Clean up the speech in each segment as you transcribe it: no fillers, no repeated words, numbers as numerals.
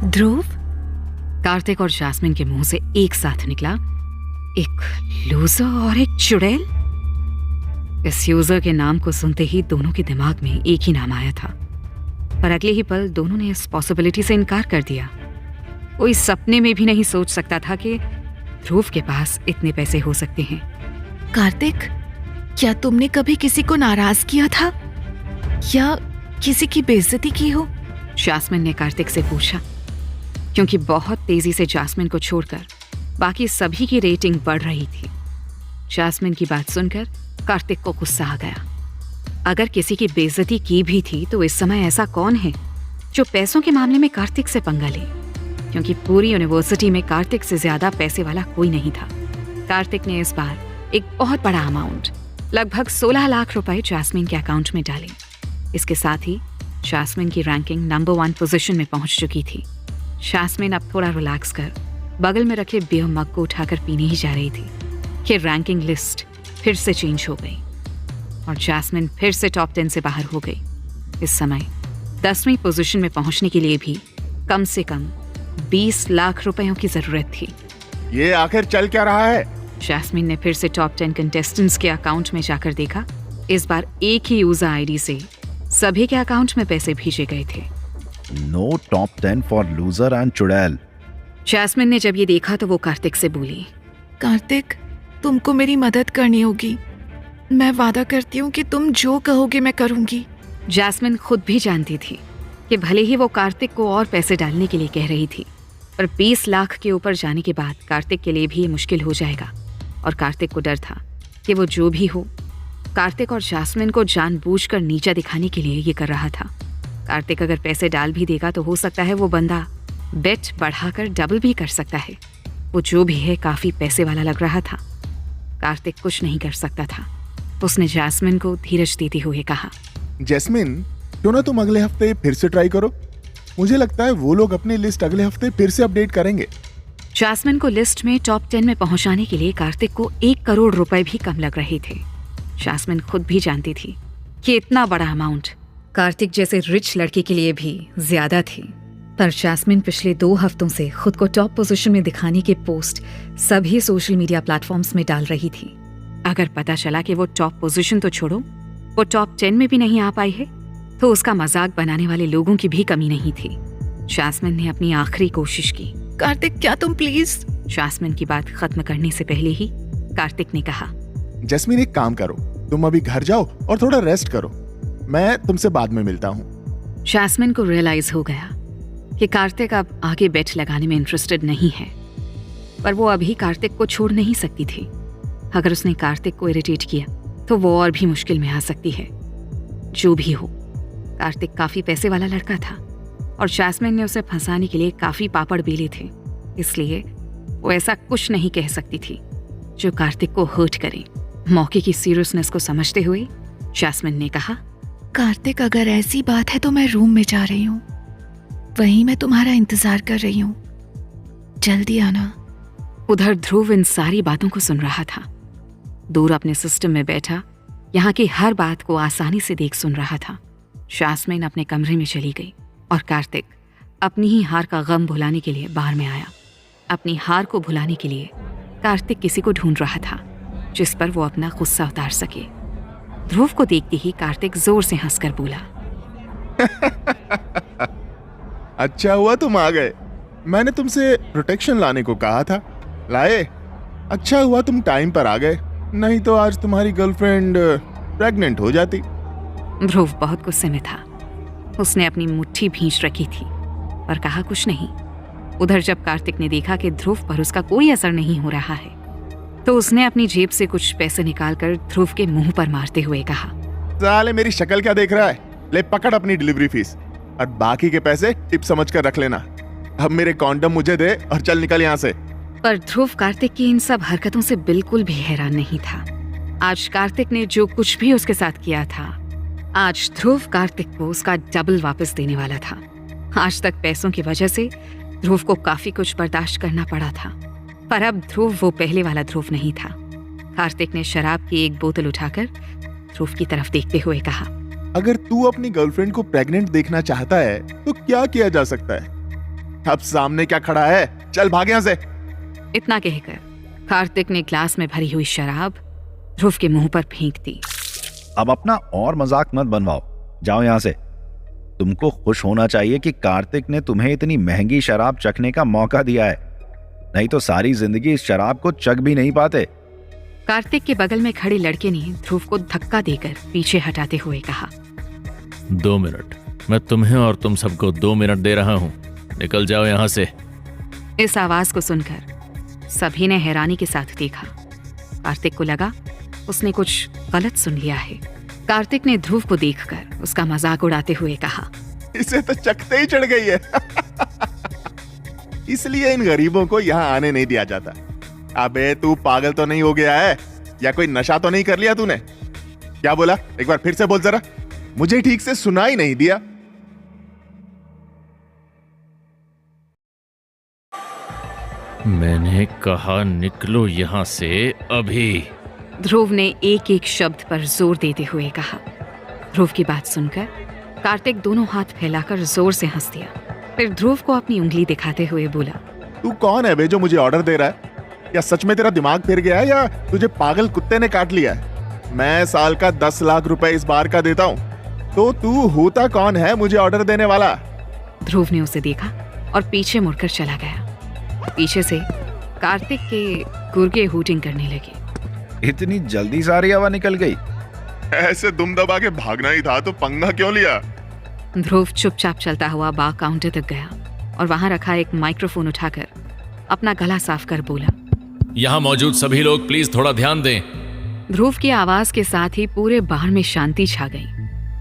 ध्रुव? कार्तिक और जैस्मिन के मुंह से एक साथ निकला, एक लूजर और एक चुड़ैल। इस यूजर के नाम को सुनते ही दोनों के दिमाग में एक ही नाम आया था, पर अगले ही पल दोनों ने इस पॉसिबिलिटी से इनकार कर दिया। कोई सपने में भी नहीं सोच सकता था कि ध्रुव के पास इतने पैसे हो सकते हैं। कार्तिक, क्या तुमने कभी किसी को नाराज किया था या किसी की बेइज्जती की हो? जैस्मिन ने कार्तिक से पूछा, क्योंकि बहुत तेजी से जैस्मिन को छोड़कर बाकी सभी की रेटिंग बढ़ रही थी। जैस्मिन की बात सुनकर कार्तिक को गुस्सा आ गया। अगर किसी की बेइज्जती की भी थी तो इस समय ऐसा कौन है जो पैसों के मामले में कार्तिक से पंगा ले, क्योंकि पूरी यूनिवर्सिटी में कार्तिक से ज्यादा पैसे वाला कोई नहीं था। कार्तिक ने इस बार एक बहुत बड़ा अमाउंट, लगभग 16 लाख रुपए जैस्मिन के अकाउंट में डाले। इसके साथ ही जैस्मिन की रैंकिंग नंबर 1 पोजीशन में पहुंच चुकी थी। जैस्मिन अब थोड़ा रिलैक्स कर बगल में रखे बियर मग को उठाकर पीने ही जा रही थी कि रैंकिंग लिस्ट फिर से चेंज हो गई और जैस्मिन फिर से टॉप 10 से बाहर हो गई। इस समय 10वीं पोजीशन में पहुंचने के लिए भी कम से कम 20 लाख रुपयों की जरूरत थी। ये आखिर चल क्या रहा है? जैस्मिन ने फिर से टॉप 10 कंटेस्टेंट्स के अकाउंट में जाकर देखा। इस बार एक ही यूजर आईडी से सभी के अकाउंट में पैसे भेजे गए थे। Know top 10 for loser and चुड़ैल। जैस्मिन ने जब ये देखा तो वो कार्तिक से बोली, कार्तिक, तुमको मेरी मदद करनी होगी। मैं वादा करती हूँ कि तुम जो कहोगे मैं करूँगी। जैस्मिन खुद भी जानती थी कि भले ही वो कार्तिक को और पैसे डालने के लिए कह रही थी, पर 20 लाख के ऊपर जाने के बाद कार्तिक के लिए भी ये मुश्किल हो जाएगा। और कार्तिक को डर था कि वो जो भी हो, कार्तिक और जैस्मिन को जानबूझकर नीचा दिखाने के लिए ये कर रहा था। कार्तिक अगर पैसे डाल भी देगा तो हो सकता है वो बंदा बेट बढ़ाकर डबल भी कर सकता है। वो जो भी है काफी पैसे वाला लग रहा था। कार्तिक कुछ नहीं कर सकता था। उसने जैस्मिन को धीरज देते हुए कहा, जैस्मिन, क्यों ना तुम अगले हफ्ते फिर से ट्राई करो। मुझे लगता है वो लोग अपनी लिस्ट अगले हफ्ते फिर से अपडेट करेंगे। जैस्मिन को लिस्ट में टॉप 10 में पहुंचाने के लिए कार्तिक को 1 करोड़ रुपए भी कम लग रहे थे। जैस्मिन खुद भी जानती थी कि इतना बड़ा अमाउंट कार्तिक जैसे रिच लड़के के लिए भी ज्यादा थी, पर जैस्मिन पिछले 2 हफ्तों से खुद को टॉप पोजीशन में दिखाने के पोस्ट सभी सोशल मीडिया प्लेटफॉर्म्स में डाल रही थी। अगर पता चला कि वो टॉप पोजीशन तो छोड़ो, वो टॉप 10 में भी नहीं आ पाई है, तो उसका मजाक बनाने वाले लोगों की भी कमी नहीं थी। जैस्मिन ने अपनी आखिरी कोशिश की। कार्तिक, क्या तुम प्लीज? जैस्मिन की बात खत्म करने से पहले ही कार्तिक ने कहा, जैस्मिन, एक काम करो, तुम अभी घर जाओ और थोड़ा रेस्ट करो। मैं तुमसे बाद में मिलता हूँ। जैस्मिन को रियलाइज हो गया कि कार्तिक अब आगे बेट लगाने में इंटरेस्टेड नहीं है, पर वो अभी कार्तिक को छोड़ नहीं सकती थी। अगर उसने कार्तिक को इरिटेट किया तो वो और भी मुश्किल में आ सकती है। जो भी हो, कार्तिक काफी पैसे वाला लड़का था और जैस्मिन ने उसे फंसाने के लिए काफी पापड़ बेले थे, इसलिए वो ऐसा कुछ नहीं कह सकती थी जो कार्तिक को हर्ट करे। मौके की सीरियसनेस को समझते हुए जैस्मिन ने कहा, कार्तिक, अगर ऐसी बात है तो मैं रूम में जा रही हूँ। वहीं मैं तुम्हारा इंतजार कर रही हूँ, जल्दी आना। उधर ध्रुव इन सारी बातों को सुन रहा था। दूर अपने सिस्टम में बैठा यहाँ की हर बात को आसानी से देख सुन रहा था। जैस्मिन अपने कमरे में चली गई और कार्तिक अपनी ही हार का गम भुलाने के लिए बाहर में आया। अपनी हार को भुलाने के लिए कार्तिक किसी को ढूंढ रहा था जिस पर वो अपना गुस्सा उतार सके। ध्रुव को देखते ही कार्तिक जोर से हंसकर बोला, अच्छा हुआ तुम आ गए। मैंने तुमसे प्रोटेक्शन लाने को कहा था, लाए। अच्छा हुआ तुम टाइम पर आ गए, नहीं तो आज तुम्हारी गर्लफ्रेंड प्रेग्नेंट हो जाती। ध्रुव बहुत गुस्से में था। उसने अपनी मुट्ठी भींच रखी थी पर कहा कुछ नहीं। उधर जब कार्तिक ने देखा कि ध्रुव पर उसका कोई असर नहीं हो रहा है, तो उसने अपनी जेब से कुछ पैसे निकालकर ध्रुव के मुंह पर मारते हुए कहा, साले मेरी शक्ल क्या देख रहा है? ले पकड़ अपनी डिलीवरी फीस और बाकी के पैसे टिप समझ कर रख लेना। अब मेरे कॉन्डम मुझे दे और चल निकल यहाँ से। पर ध्रुव कार्तिक की इन सब हरकतों से बिल्कुल भी हैरान नहीं था। आज कार्तिक ने जो कुछ भी उसके साथ किया था, आज ध्रुव कार्तिक को उसका डबल वापस देने वाला था। आज तक पैसों की वजह से ध्रुव को काफी कुछ बर्दाश्त करना पड़ा था, पर अब ध्रुव वो पहले वाला ध्रुव नहीं था। कार्तिक ने शराब की एक बोतल उठाकर ध्रुव की तरफ देखते हुए कहा, अगर तू अपनी गर्लफ्रेंड को प्रेग्नेंट देखना चाहता है तो क्या किया जा सकता है? अब सामने क्या खड़ा है, चल भाग यहाँ से। इतना कहकर कार्तिक ने ग्लास में भरी हुई शराब ध्रुव के मुंह पर फेंक दी। अब अपना और मजाक मत बनवाओ, जाओ यहाँ से। तुमको खुश होना चाहिए कि कार्तिक ने तुम्हें इतनी महंगी शराब चखने का मौका दिया है, नहीं तो सारी जिंदगी इस शराब को चख भी नहीं पाते। कार्तिक के बगल में खड़े लड़के ने ध्रुव को धक्का देकर पीछे हटाते हुए कहा, 2 मिनट, मैं तुम्हें और तुम सबको 2 मिनट दे रहा हूँ, निकल जाओ यहाँ से। इस आवाज को सुनकर सभी ने हैरानी के साथ देखा। कार्तिक को लगा उसने कुछ गलत सुन लिया है। कार्तिक ने ध्रुव को देखकर उसका मजाक उड़ाते हुए कहा, इसे तो चखते ही चढ़ गई है। इसलिए इन गरीबों को यहाँ आने नहीं दिया जाता। अबे तू पागल तो नहीं हो गया है, या कोई नशा तो नहीं कर लिया तूने? क्या बोला, एक बार फिर से बोल जरा, मुझे ठीक से सुनाई नहीं दिया। मैंने कहा निकलो यहाँ से अभी। ध्रुव ने एक एक शब्द पर जोर देते हुए कहा। ध्रुव की बात सुनकर कार्तिक दोनों हाथ फैलाकर जोर से हंस दिया। फिर ध्रुव को अपनी उंगली दिखाते हुए बोला, तू कौन है बे जो मुझे ऑर्डर दे रहा है? या सच में तेरा दिमाग फिर गया है, या तुझे पागल कुत्ते ने काट लिया है? मैं साल का 10 लाख रुपए इस बार का देता हूँ, तो तू होता कौन है मुझे ऑर्डर देने वाला? ध्रुव ने उसे देखा और पीछे मुड़कर चला गया। पीछे से कार्तिक के गुर्गे हूटिंग करने लगे। इतनी जल्दी सारी हवा निकल गई? ऐसे दुम दबा के भागना ही था तो पंगा क्यों लिया? ध्रुव चुपचाप चलता हुआ बार काउंटर तक गया और वहां रखा एक माइक्रोफोन उठाकर अपना गला साफ कर बोला, यहाँ मौजूद सभी लोग प्लीज थोड़ा ध्यान दें। ध्रुव की आवाज के साथ ही पूरे बार में शांति छा गई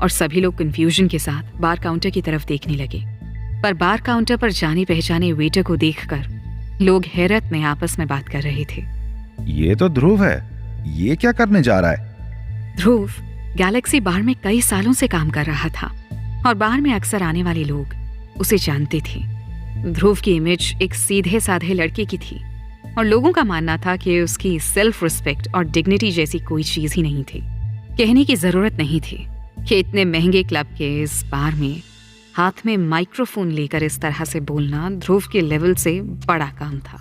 और सभी लोग कंफ्यूजन के साथ बार काउंटर की तरफ देखने लगे। पर बार काउंटर पर जाने पहचाने वेटर को देखकर लोग हैरत में आपस में बात कर रहे थे। ये तो ध्रुव है, ये क्या करने जा रहा है? ध्रुव गैलेक्सी बार में कई सालों से काम कर रहा था और बार में अक्सर आने वाले लोग उसे जानते थे। ध्रुव की इमेज एक सीधे साधे लड़के की थी और लोगों का मानना था कि उसकी सेल्फ रिस्पेक्ट और डिग्निटी जैसी कोई चीज ही नहीं थी। कहने की जरूरत नहीं थी कि इतने महंगे क्लब के इस बार में हाथ में माइक्रोफोन लेकर इस तरह से बोलना ध्रुव के लेवल से बड़ा काम था।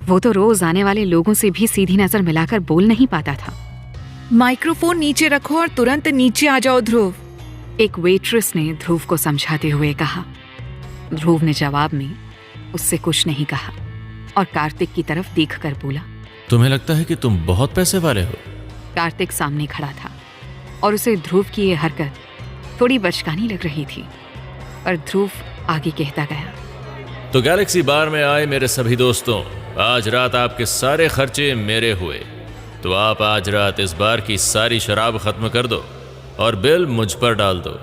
वो तो रोज आने वाले लोगों से भी सीधी नजर मिलाकर बोल नहीं पाता था। माइक्रोफोन नीचे रखो और तुरंत नीचे आ जाओ ध्रुव, एक वेट्रेस ने ध्रुव को समझाते हुए कहा। ध्रुव ने जवाब में उससे कुछ नहीं कहा और कार्तिक की तरफ देखकर बोला, तुम्हें लगता है कि तुम बहुत पैसे वाले हो? कार्तिक सामने खड़ा था और उसे ध्रुव की ये हरकत थोड़ी बचकानी लग रही थी, पर ध्रुव आगे कहता गया, तो गैलेक्सी बार में आए मेरे सभी दोस्तों, आज रात आपके सारे खर्चे मेरे हुए, तो आप आज रात इस बार की सारी शराब खत्म कर दो और बिल मुझ पर डाल दो।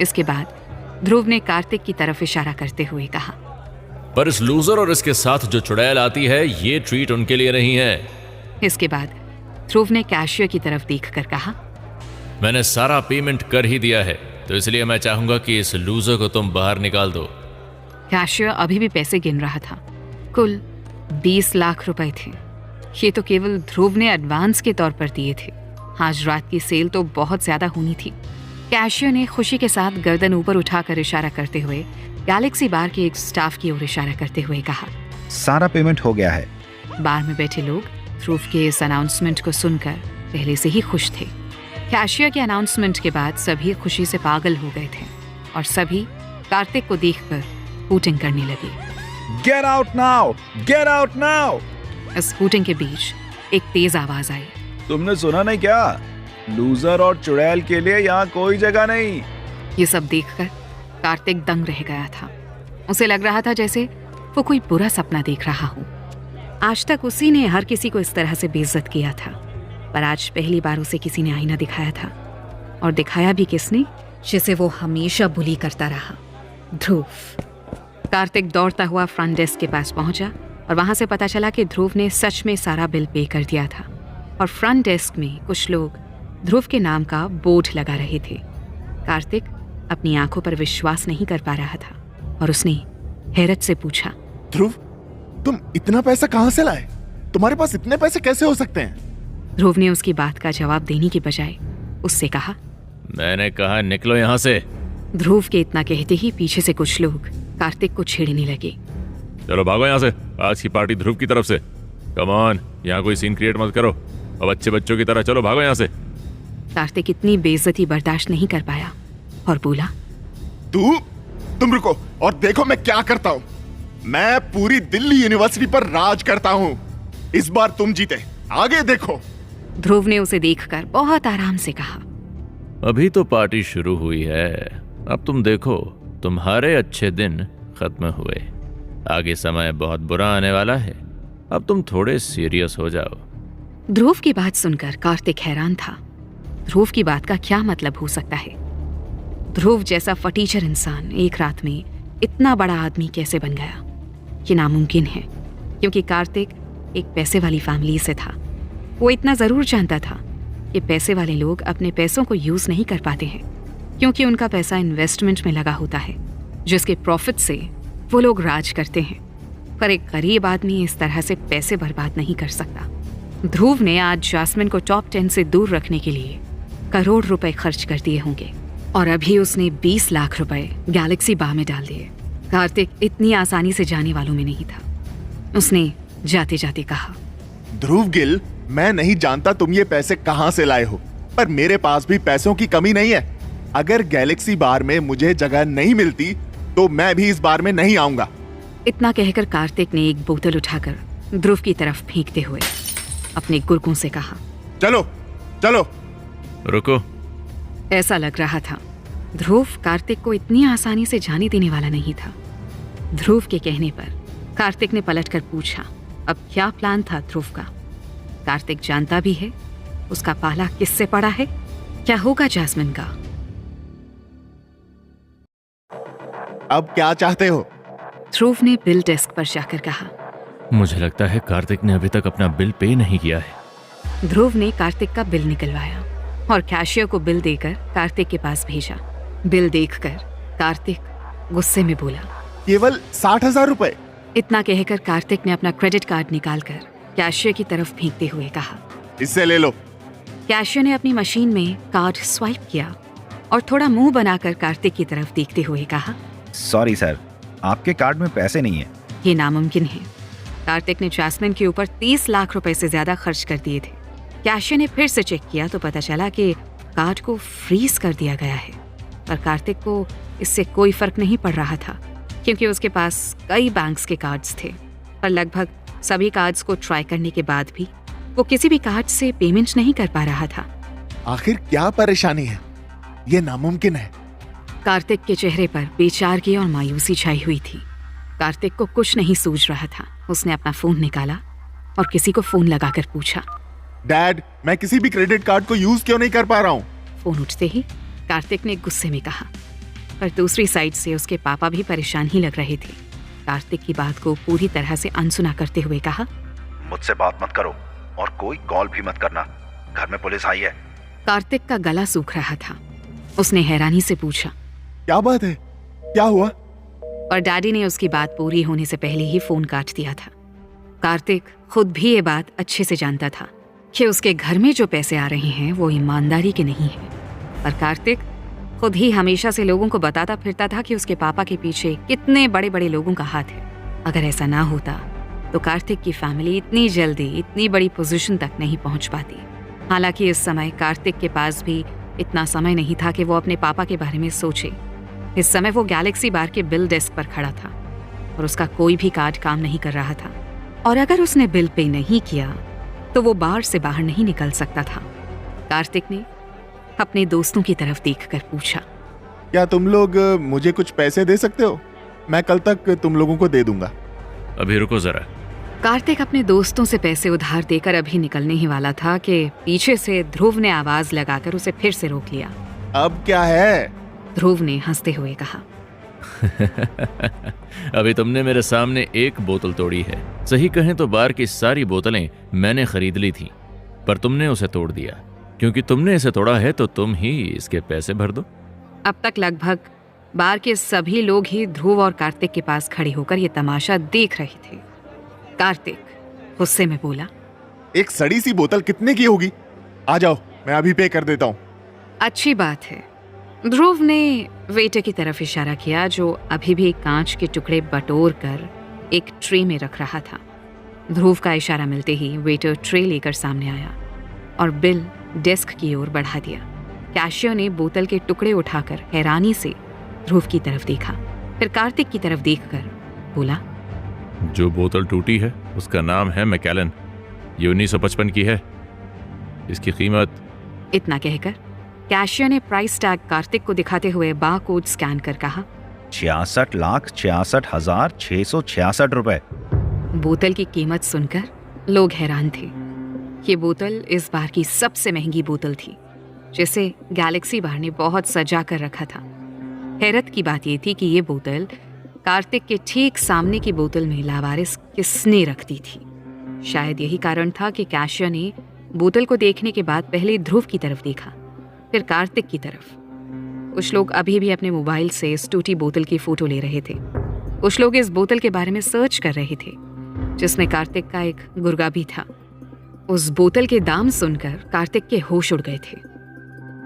इसके बाद ध्रुव ने कार्तिक की तरफ इशारा करते हुए कहा, पर इस लूजर और इसके साथ जो चुड़ैल आती है, ये ट्रीट उनके लिए नहीं है। इसके बाद ध्रुव ने कैशियर की तरफ देखकर कहा, मैंने सारा पेमेंट कर ही दिया है, तो इसलिए मैं चाहूंगा कि इस लूजर को तुम बाहर निकाल दो। कैशियर अभी भी पैसे गिन रहा था। कुल 20 लाख रुपए थे। ये तो केवल ध्रुव ने एडवांस के तौर पर दिए थे। आज रात की सेल तो बहुत ज्यादा होनी थी। कैशियर ने खुशी के साथ गर्दन ऊपर उठाकर इशारा करते हुए गैलेक्सी बार के एक स्टाफ की ओर इशारा करते हुए कहा, सारा पेमेंट हो गया है। बार में बैठे लोग ध्रुव के इस अनाउंसमेंट को सुनकर पहले से ही खुश थे। कैशियर के अनाउंसमेंट के बाद सभी खुशी से पागल हो गए थे और सभी कार्तिक को देखकर हूटिंग करने लगे। Get out now, get out now. इस हूटिंग के बीच एक तेज आवाज आई, तुमने सुना नहीं क्या? लूजर और चुड़ैल के लिए यहाँ कोई जगह नहीं। ये सब देखकर कार्तिक दंग रह गया था। उसे लग रहा था जैसे वो कोई बुरा सपना देख रहा हो। आज तक उसी ने हर किसी को इस तरह से बेइज्जत किया था, पर आज पहली बार उसे किसी ने आईना दिखाया था, और दिखाया भी किसने, जिसे वो हमेशा बुली करता रहा, ध्रुव। कार्तिक दौड़ता हुआ फ्रंट डेस्क के पास पहुंचा और वहां से पता चला कि ध्रुव ने सच में सारा बिल पे कर दिया था और फ्रंट डेस्क में कुछ लोग ध्रुव के नाम का बोर्ड लगा रहे थे। कार्तिक अपनी आंखों पर विश्वास नहीं कर पा रहा था और उसने हैरत से पूछा, ध्रुव, तुम इतना पैसा कहां से लाए? तुम्हारे पास इतने पैसे कैसे हो सकते हैं? ध्रुव ने उसकी बात का जवाब देने की बजाय उससे कहा, मैंने कहा निकलो यहाँ से। ध्रुव के इतना कहते ही पीछे से कुछ लोग कार्तिक को छेड़ने लगे। चलो भागो यहाँ से, आज की पार्टी ध्रुव की तरफ से। कम ऑन, यहाँ कोई सीन क्रिएट मत करो। अब अच्छे बच्चों की तरह चलो, भागो यहाँ से। कार्तिक इतनी बेइज्जती बर्दाश्त नहीं कर पाया और बोला, तुम रुको और देखो मैं क्या करता हूँ। मैं पूरी दिल्ली यूनिवर्सिटी पर राज करता हूँ। इस बार तुम जीते, आगे देखो। ध्रुव ने उसे देखकर बहुत आराम से कहा, अभी तो पार्टी शुरू हुई है, अब तुम देखो, तुम्हारे अच्छे दिन खत्म हुए, आगे समय बहुत बुरा आने वाला है, अब तुम थोड़े सीरियस हो जाओ। ध्रुव की बात सुनकर कार्तिक हैरान था। ध्रुव की बात का क्या मतलब हो सकता है? ध्रुव जैसा फटीचर इंसान एक रात में इतना बड़ा आदमी कैसे बन गया? ये नामुमकिन है, क्योंकि कार्तिक एक पैसे वाली फैमिली से था। वो इतना जरूर जानता था कि पैसे वाले लोग अपने पैसों को यूज नहीं कर पाते हैं, क्योंकि उनका पैसा इन्वेस्टमेंट में लगा होता है, जिसके प्रॉफिट से वो लोग राज करते हैं। पर एक गरीब आदमी इस तरह से पैसे बर्बाद नहीं कर सकता। ध्रुव ने आज जास्मिन को टॉप 10 से दूर रखने के लिए करोड़ रुपए खर्च कर दिए होंगे, और अभी उसने 20 लाख रुपए गैलेक्सी बार में डाल दिए। कार्तिक इतनी आसानी से जाने वालों में नहीं था। उसने जाते जाते कहा, ध्रुव गिल, मैं नहीं जानता तुम ये पैसे कहां से लाए हो, पर मेरे पास भी पैसों की कमी नहीं है। अगर गैलेक्सी बार में मुझे जगह नहीं मिलती तो मैं भी इस बार में नहीं आऊंगा। इतना कहकर कार्तिक ने एक बोतल उठाकर ध्रुव की तरफ फेंकते हुए अपने गुर्गों से कहा, चलो चलो। रुको। ऐसा लग रहा था ध्रुव कार्तिक को इतनी आसानी से जाने देने वाला नहीं था। ध्रुव के कहने पर कार्तिक ने पलटकर पूछा, अब क्या प्लान था ध्रुव का? कार्तिक जानता भी है उसका पाला किससे पड़ा है। क्या होगा जास्मिन का? अब क्या चाहते हो? ध्रुव ने बिल डेस्क पर जाकर कहा। मुझे लगता है कार्तिक ने अभी तक अपना बिल पे नहीं किया है। ध्रुव ने कार्तिक का बिल निकलवाया और कैशियर को बिल देकर कार्तिक के पास भेजा। बिल देखकर कार्तिक गुस्से में बोला, केवल 60,000 रुपए? इतना कहकर कार्तिक ने अपना क्रेडिट कार्ड निकालकर कैशियर की तरफ फेंकते हुए कहा, इससे ले लो। कैशियर ने अपनी मशीन में कार्ड स्वाइप किया और थोड़ा मुंह बनाकर कार्तिक की तरफ देखते हुए कहा, सॉरी सर, आपके कार्ड में पैसे नहीं है। ये नामुमकिन है। कार्तिक ने जास्मिन के ऊपर 30 लाख रुपए से ज्यादा खर्च कर दिए थे। कैशियर ने फिर से चेक किया तो पता चला कि कार्ड को फ्रीज कर दिया गया है, पर कार्तिक को इससे कोई फर्क नहीं पड़ रहा था, क्योंकि उसके पास कई बैंक्स के कार्ड्स थे। पर लगभग सभी कार्ड्स को ट्राई करने के बाद भी वो किसी भी कार्ड से पेमेंट नहीं कर पा रहा था। आखिर क्या परेशानी है? ये नामुमकिन है। कार्तिक के चेहरे पर बेचारगी और मायूसी छाई हुई थी। कार्तिक को कुछ नहीं सूझ रहा था। उसने अपना फोन निकाला और किसी को फोन लगाकर पूछा, डैड, मैं किसी भी क्रेडिट कार्ड को यूज क्यों नहीं कर पा रहा हूँ? फोन उठते ही कार्तिक ने गुस्से में कहा, पर दूसरी साइड से उसके पापा भी परेशान ही लग रहे थे। कार्तिक की बात को पूरी तरह से अनसुना करते हुए कहा, मुझसे बात मत करो और कोई कॉल भी मत करना, घर में पुलिस आई है। कार्तिक का गला सूख रहा था। उसने हैरानी से पूछा, क्या बात है, क्या हुआ? और डैडी ने उसकी बात पूरी होने से पहले ही फोन काट दिया था। कार्तिक खुद भी ये बात अच्छे से जानता था कि उसके घर में जो पैसे आ रहे हैं वो ईमानदारी के नहीं है। पर कार्तिक खुद ही हमेशा से लोगों को बताता फिरता था कि उसके पापा के पीछे कितने बड़े बड़े लोगों का हाथ है। अगर ऐसा ना होता तो कार्तिक की फैमिली इतनी जल्दी इतनी बड़ी पोजीशन तक नहीं पहुंच पाती। हालांकि इस समय कार्तिक के पास भी इतना समय नहीं था कि वो अपने पापा के बारे में सोचे। इस समय वो गैलेक्सी बार के बिल डेस्क पर खड़ा था और उसका कोई भी कार्ड काम नहीं कर रहा था, और अगर उसने बिल पे नहीं किया तो वो बार से बाहर नहीं निकल सकता था। कार्तिक ने अपने दोस्तों की तरफ देखकर पूछा, क्या तुम लोग मुझे कुछ पैसे दे सकते हो? मैं कल तक तुम लोगों को दे दूंगा। अभी रुको जरा। कार्तिक अपने दोस्तों से पैसे उधार देकर अभी निकलने ही वाला था कि पीछे से ध्रुव ने आवाज लगाकर उसे फिर से रोक लिया। अब क्या है? ध्रुव ने हंसते हुए कहा, अभी तुमने मेरे सामने एक बोतल तोड़ी है। सही कहें तो बार की सारी बोतलें मैंने खरीद ली थी, पर तुमने उसे तोड़ दिया। क्योंकि तुमने इसे तोड़ा है तो तुम ही इसके पैसे भर दो। अब तक लगभग बार के सभी लोग ही ध्रुव और कार्तिक के पास खड़े होकर ये तमाशा देख रहे थे। कार्तिक गुस्से में बोला, एक सड़ी सी बोतल कितने की होगी? आ जाओ, मैं अभी पे कर देता हूँ। अच्छी बात है, ध्रुव ने वेटर की तरफ इशारा किया जो अभी भी कांच के टुकड़े बटोर कर एक ट्रे में रख रहा था। ध्रुव का इशारा मिलते ही वेटर ट्रे लेकर सामने आया और बिल डेस्क की ओर बढ़ा दिया। कैशियर ने बोतल के टुकड़े उठाकर हैरानी से ध्रुव की तरफ देखा, फिर कार्तिक की तरफ देखकर बोला, जो बोतल टूटी है उसका नाम है मैकेलन। ये 1955 की है। इसकी कीमत। इतना कहकर कैशियर ने प्राइस टैग कार्तिक को दिखाते हुए बार कोड स्कैन कर कहा, 66,66,666 रुपए। बोतल की कीमत सुनकर लोग हैरान थे। ये बोतल इस बार की सबसे महंगी बोतल थी, जिसे गैलेक्सी बार ने बहुत सजा कर रखा था। हैरत की बात यह थी कि ये बोतल कार्तिक के ठीक सामने की बोतल में लावारिस किसने रख दी थी। शायद यही कारण था कि कैशियर ने बोतल को देखने के बाद पहले ध्रुव की तरफ देखा, फिर कार्तिक की तरफ। कुछ लोग अभी भी अपने मोबाइल से इस टूटी बोतल की फोटो ले रहे थे। कुछ लोग इस बोतल के बारे में सर्च कर रहे थे, जिसमें कार्तिक का एक गुर्गा भी था। उस बोतल के दाम सुनकर कार्तिक के होश उड़ गए थे।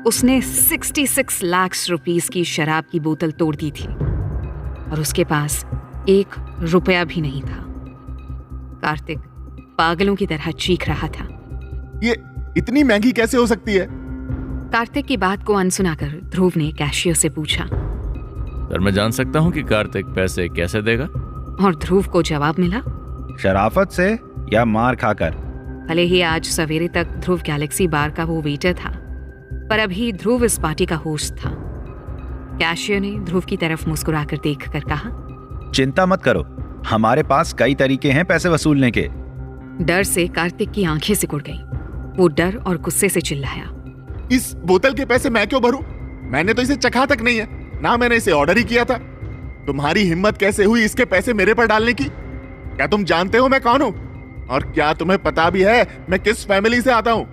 उसने 66 लाख रुपीस की शराब की बोतल तोड़ दी थी और उसके पास 1 रुपया भी नहीं था। कार्तिक पागलों की तरह चीख रहा था। ये इतनी महंगी कैसे हो सकती है? कार्तिक की बात को अनसुना कर ध्रुव ने कैशियर से पूछा, सर मैं जान सकता हूँ कि कार्तिक पैसे कैसे देगा? और ध्रुव को जवाब मिला, शराफत से या मार खाकर। भले ही आज सवेरे तक ध्रुव गैलेक्सी बार का वो वेटर था, पर अभी ध्रुव इस पार्टी का होस्ट था। कैशियर ने ध्रुव की तरफ मुस्कुराकर देखकर कहा, चिंता मत करो, हमारे पास कई तरीके हैं पैसे वसूलने के। डर से कार्तिक की आंखें सिकुड़ गईं। वो डर और गुस्से से चिल्लाया, इस बोतल के पैसे मैं क्यों भरूं? मैंने तो इसे चखा तक नहीं है, ना मैंने इसे ऑर्डर ही किया था। तुम्हारी हिम्मत कैसे हुई इसके पैसे मेरे पर डालने की? क्या तुम जानते हो मैं कौन हूं? और क्या तुम्हें पता भी है मैं किस फैमिली से आता हूं?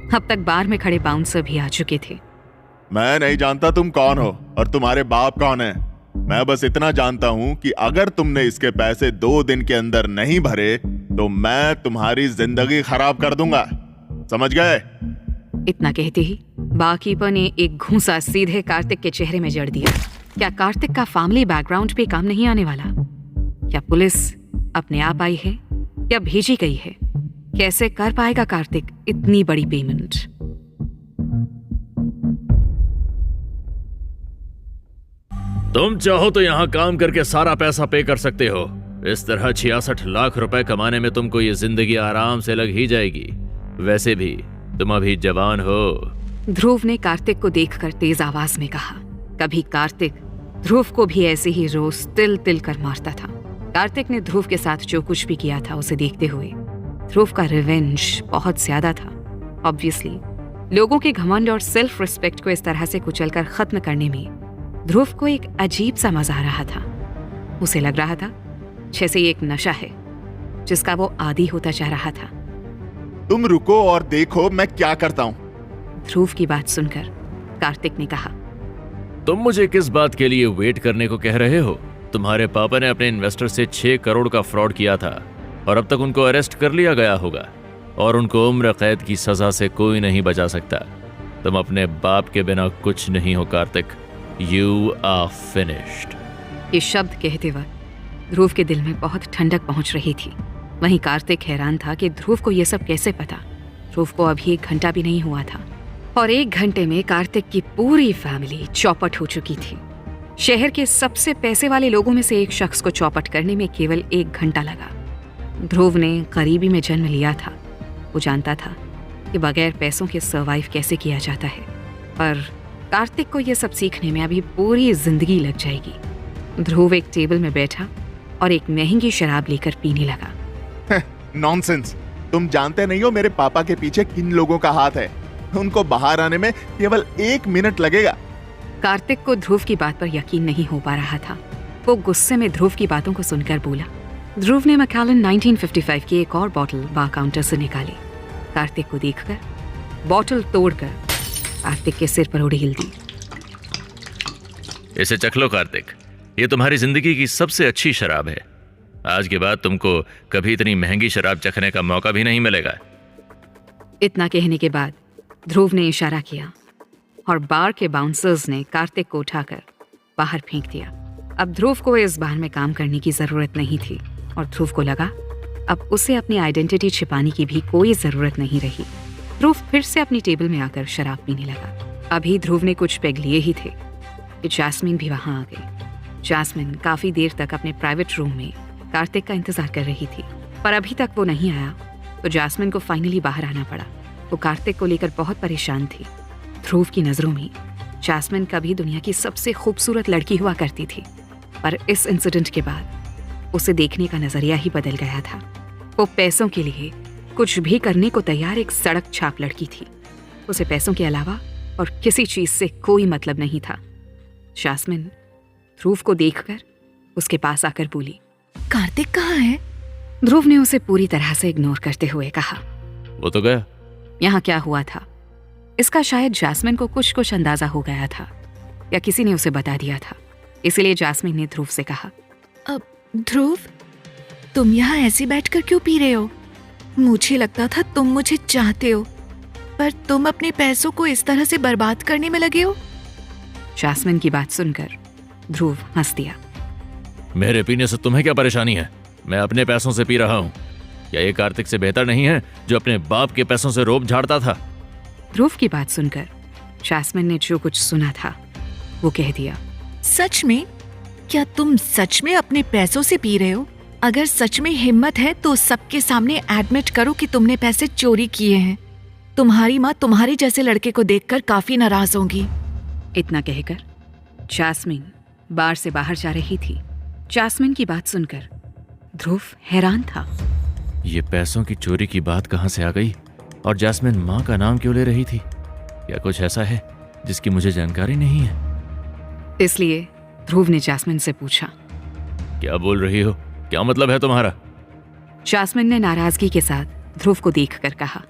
अब तक बार में खड़े बाउंसर भी आ चुके थे। मैं नहीं जानता तुम कौन हो और तुम्हारे बाप कौन है। मैं बस इतना जानता हूं कि अगर तुमने इसके पैसे 2 दिन के अंदर नहीं भरे तो मैं तुम्हारी जिंदगी खराब कर दूंगा, समझ गए? इतना कहते ही बाकीपर ने एक घूंसा सीधे कार्तिक के चेहरे में जड़ दिया। क्या कार्तिक का फैमिली बैकग्राउंड पे काम नहीं आने वाला? क्या पुलिस अपने आप आई है या भेजी गई है? कैसे कर पाएगा कार्तिक इतनी बड़ी पेमेंट? तुम चाहो तो यहाँ काम करके सारा पैसा पे कर सकते हो। इस तरह 66 लाख रुपए कमाने में तुमको ये जिंदगी आराम से लग ही जाएगी। वैसे भी तुम अभी जवान हो। ध्रुव ने कार्तिक को देखकर तेज आवाज में कहा। कभी कार्तिक ध्रुव को भी ऐसे ही रोज तिल तिल कर मारता था। कार्तिक ने ध्रुव के साथ जो कुछ भी किया था उसे देखते हुए ध्रुव का रिवेंज बहुत ज्यादा था। ऑब्वियसली लोगों के घमंड और सेल्फ रिस्पेक्ट को इस तरह से कुचलकर खत्म करने में ध्रुव को एक अजीब सा मजा आ रहा था। उसे लग रहा था जैसे ये एक नशा है जिसका वो आदी होता जा रहा था। तुम रुको और देखो मैं क्या करता हूं। ध्रुव की बात सुनकर कार्तिक ने कहा, तुम मुझे किस बात के लिए वेट करने को कह रहे हो? तुम्हारे पापा ने अपने इन्वेस्टर से 6 करोड़ का फ्रॉड किया था और अब तक उनको अरेस्ट कर लिया गया होगा और उनको उम्र कैद की सजा से कोई नहीं बचा सकता। तुम अपने बाप के बिना कुछ नहीं हो कार्तिक। You are finished. ये शब्द कहते वक्त ध्रुव के दिल में बहुत ठंडक पहुंच रही थी। वहीं कार्तिक हैरान था कि ध्रुव को यह सब कैसे पता। ध्रुव को अभी 1 घंटा भी नहीं हुआ था और 1 घंटे में कार्तिक की पूरी फैमिली चौपट हो चुकी थी। शहर के सबसे पैसे वाले लोगों में से एक शख्स को चौपट करने में केवल 1 घंटा लगा। ध्रुव ने गरीबी में जन्म लिया था। वो जानता था कि बगैर पैसों के सर्वाइव कैसे किया जाता है, पर कार्तिक को यह सब सीखने में अभी पूरी जिंदगी लग जाएगी। ध्रुव एक टेबल में बैठा और एक महंगी शराब लेकर पीने लगा। नॉनसेंस, तुम जानते नहीं हो मेरे पापा के पीछे किन लोगों का हाथ है। उनको बाहर आने में केवल 1 मिनट लगेगा। कार्तिक को ध्रुव की बात पर यकीन नहीं हो पा रहा था। वो गुस्से में ध्रुव की बातों को सुनकर बोला। ध्रुव ने मैकेलन 1955 की एक और बोतल बार काउंटर से निकाली। कार्तिक को देखकर बोतल तोड़कर कार्तिक के सिर पर उड़ेल दी। इसे चख लो कार्तिक, ये तुम्हारी जिंदगी की सबसे अच्छी शराब है। आज के बाद तुमको कभी इतनी महंगी शराब चखने का मौका भी नहीं मिलेगा। इतना कहने के बाद ध्रुव ने इशारा किया और बार के बाउंसर्स ने कार्तिक को उठाकर बाहर फेंक दिया। अब ध्रुव को इस बार में काम करने की जरूरत नहीं थी और ध्रुव को लगा अब उसे अपनी आइडेंटिटी छिपाने की भी कोई जरूरत नहीं रही। ध्रुव फिर से अपनी टेबल में आकर शराब पीने लगा। अभी ध्रुव ने कुछ पेग लिए ही थे कि जैस्मिन भी वहां आ गई। जैस्मिन काफी देर तक अपने प्राइवेट रूम में कार्तिक का इंतजार कर रही थी, पर अभी तक वो नहीं आया तो जैस्मिन को फाइनली बाहर आना पड़ा। वो कार्तिक को लेकर बहुत परेशान थी। ध्रुव की नजरों में जैस्मिन कभी दुनिया की सबसे खूबसूरत लड़की हुआ करती थी, पर इस इंसिडेंट के बाद उसे देखने का नजरिया ही बदल गया था। वो पैसों के लिए कुछ भी करने को तैयार एक सड़क छाप लड़की थी। उसे पैसों के अलावा और किसी चीज से कोई मतलब नहीं था। जैस्मिन ध्रुव को देखकर उसके पास आकर बोली, कार्तिक कहाँ है? ध्रुव ने उसे पूरी तरह से इग्नोर करते हुए कहा, वो तो गया। यहाँ क्या हुआ था इसका शायद जैस्मिन को कुछ अंदाजा हो गया था या किसी ने उसे बता दिया था। इसलिए जैस्मिन ने ध्रुव से कहा, अब ध्रुव, तुम यहाँ ऐसे बैठकर क्यों पी रहे हो? मुझे लगता था तुम मुझे चाहते हो, पर तुम अपने पैसों को इस तरह से बर्बाद करने में लगे हो। जैस्मिन की बात सुनकर ध्रुव हंस दिया। मेरे पीने से तुम्हें क्या परेशानी है? मैं अपने पैसों से पी रहा हूँ। क्या ये कार्तिक से बेहतर नहीं है जो अपने बाप के पैसों से रोब झाड़ता था? ध्रुव की बात सुनकर जैस्मिन ने जो कुछ सुना था वो कह दिया। सच में? क्या तुम सच में अपने पैसों से पी रहे हो? अगर सच में हिम्मत है तो सबके सामने एडमिट करो कि तुमने पैसे चोरी किए हैं। तुम्हारी माँ तुम्हारे जैसे लड़के को देखकर काफी नाराज होगी। इतना कहकर जैस्मिन बार से बाहर जा रही थी। जैस्मिन की बात सुनकर ध्रुव हैरान था। ये पैसों की चोरी की बात कहाँ से आ गई और जैस्मिन माँ का नाम क्यों ले रही थी? क्या कुछ ऐसा है जिसकी मुझे जानकारी नहीं है? इसलिए ध्रुव ने जैस्मिन से पूछा, क्या बोल रही हो? क्या मतलब है तुम्हारा? जैस्मिन ने नाराजगी के साथ ध्रुव को देखकर कहा,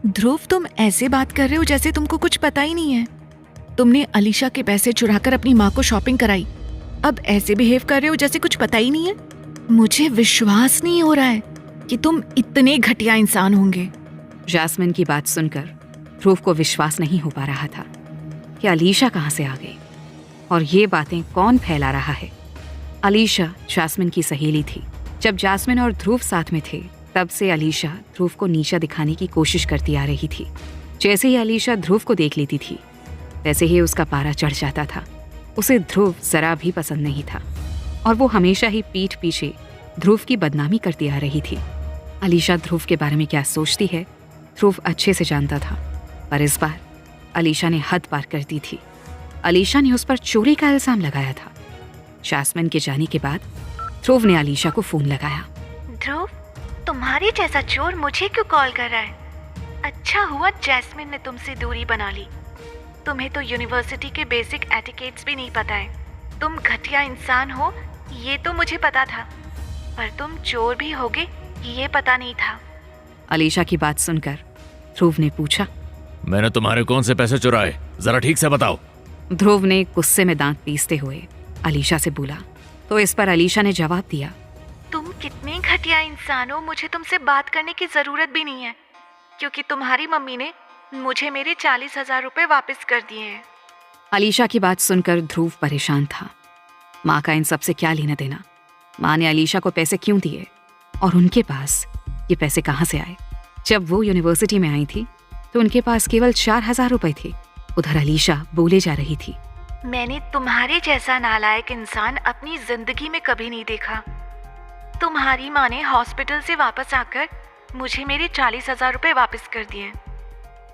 ध्रुव, तुम ऐसे बात कर रहे हो जैसे तुमको कुछ पता ही नहीं है। तुमने अलीशा के पैसे चुराकर अपनी माँ को शॉपिंग कराई, अब ऐसे बिहेव कर रहे हो जैसे कुछ पता ही नहीं है। मुझे विश्वास नहीं हो रहा है कि तुम इतने घटिया इंसान होंगे। जैस्मिन की बात सुनकर ध्रुव को विश्वास नहीं हो पा रहा था कि अलीशा कहाँ से आ गई और ये बातें कौन फैला रहा है। अलीशा जैस्मिन की सहेली थी। जब जैस्मिन और ध्रुव साथ में थे तब से अलीशा ध्रुव को नीचा दिखाने की कोशिश करती आ रही थी। जैसे ही अलीशा ध्रुव को देख लेती थी वैसे ही उसका पारा चढ़ जाता था। उसे ध्रुव जरा भी पसंद नहीं था और वो हमेशा ही पीठ पीछे ध्रुव की बदनामी करती आ रही थी। अलीशा ध्रुव के बारे में क्या सोचती है ध्रुव अच्छे से जानता था, पर इस बार अलीशा ने हद पार कर दी थी। अलीशा ने उस पर चोरी का इल्जाम लगाया था। जैस्मिन के जाने के बाद ध्रुव ने अलीशा को फोन लगाया। ध्रुव, तुम्हारे जैसा चोर मुझे क्यों कॉल कर रहा है? अच्छा हुआ जैस्मिन ने तुमसे दूरी बना ली। तुम्हें तो यूनिवर्सिटी के बेसिक एटिकेट्स भी नहीं पता है। तुम घटिया इंसान हो ये तो मुझे पता था, पर तुम चोर भी होगे ये पता नहीं था। अलीशा की बात सुनकर ध्रुव ने पूछा, मैंने तुम्हारे कौन से पैसे चुराए? जरा ठीक से बताओ। ध्रुव ने गुस्से में दांत पीसते हुए अलीशा से बोला, तो इस पर अलीशा ने जवाब दिया, तुम कितने घटिया इंसान हो, मुझे तुमसे बात करने की जरूरत भी नहीं है, क्योंकि तुम्हारी मम्मी ने मुझे मेरे 40,000 रुपए वापस कर दिए हैं। अलीशा की बात सुनकर ध्रुव परेशान था। माँ का इन सब से क्या लेना देना? माँ ने अलीशा को पैसे क्यों दिए और उनके पास ये पैसे कहाँ से आए? जब वो यूनिवर्सिटी में आई थी तो उनके पास केवल 4,000 रुपए थे। उधर अलीशा बोले जा रही थी, मैंने तुम्हारे जैसा नालायक इंसान अपनी जिंदगी में कभी नहीं देखा। तुम्हारी माँ ने हॉस्पिटल से वापस आकर मुझे मेरे 40,000 रुपए वापस कर दिए।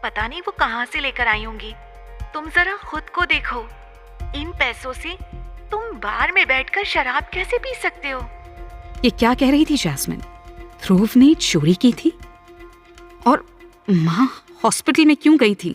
पता नहीं वो कहाँ से लेकर आई होंगी। तुम जरा खुद को देखो, इन पैसों से तुम बार में बैठकर शराब कैसे पी सकते हो? ये क्या कह रही थी जैस्मिन? ध्रुव ने चोरी की थी और माँ हॉस्पिटल में क्यों गई थी?